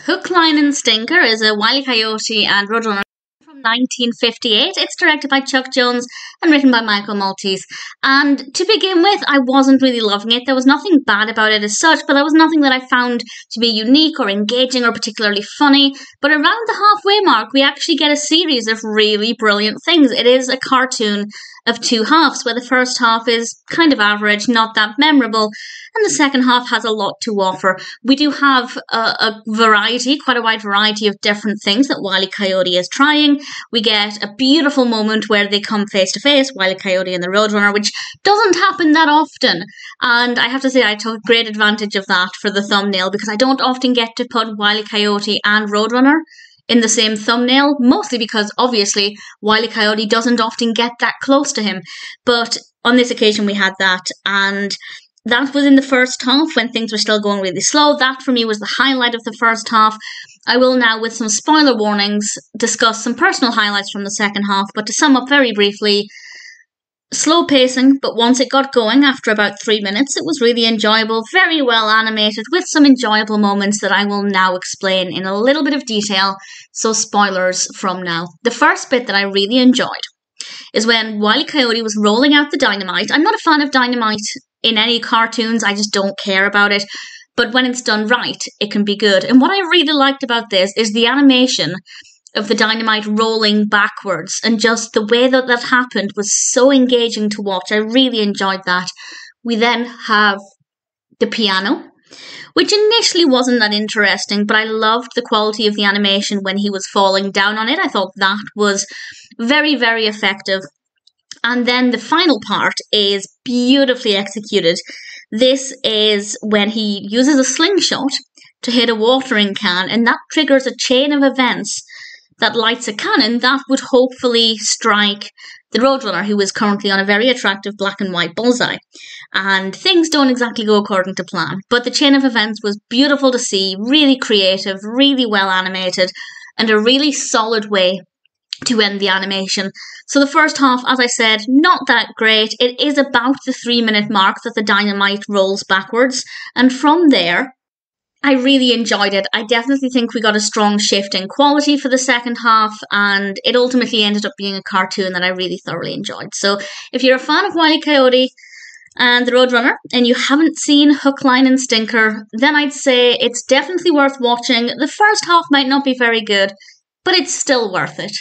Hook, Line and Stinker is a Wile E. Coyote and Roadrunner from 1958. It's directed by Chuck Jones and written by Michael Maltese. And to begin with, I wasn't really loving it. There was nothing bad about it as such, but there was nothing that I found to be unique or engaging or particularly funny. But around the halfway mark, we actually get a series of really brilliant things. It is a cartoon of two halves, where the first half is kind of average, not that memorable, and the second half has a lot to offer. We do have a variety, quite a wide variety of different things that Wile E. Coyote is trying. We get a beautiful moment where they come face to face, Wile E. Coyote and the Roadrunner, which doesn't happen that often. And I have to say I took great advantage of that for the thumbnail, because I don't often get to put Wile E. Coyote and Roadrunner in the same thumbnail, mostly because obviously Wile E. Coyote doesn't often get that close to him. But on this occasion we had that, and that was in the first half when things were still going really slow. That for me was the highlight of the first half. I will now, with some spoiler warnings, discuss some personal highlights from the second half, but to sum up very briefly, slow pacing, but once it got going after about 3 minutes, it was really enjoyable, very well animated, with some enjoyable moments that I will now explain in a little bit of detail, so spoilers from now. The first bit that I really enjoyed is when Wile E. Coyote was rolling out the dynamite. I'm not a fan of dynamite in any cartoons, I just don't care about it, but when it's done right, it can be good. And what I really liked about this is the animation of the dynamite rolling backwards, and just the way that that happened was so engaging to watch. I really enjoyed that. We then have the piano, which initially wasn't that interesting, but I loved the quality of the animation when he was falling down on it. I thought that was very, very effective. And then the final part is beautifully executed. This is when he uses a slingshot to hit a watering can, and that triggers a chain of events that lights a cannon that would hopefully strike the Roadrunner, who is currently on a very attractive black and white bullseye. And things don't exactly go according to plan, but the chain of events was beautiful to see, really creative, really well animated, and a really solid way to end the animation. So the first half, as I said, not that great. It is about the 3 minute mark that the dynamite rolls backwards, and from there, I really enjoyed it. I definitely think we got a strong shift in quality for the second half, and it ultimately ended up being a cartoon that I really thoroughly enjoyed. So if you're a fan of Wile E. Coyote and the Roadrunner, and you haven't seen Hook, Line and Stinker, then I'd say it's definitely worth watching. The first half might not be very good, but it's still worth it.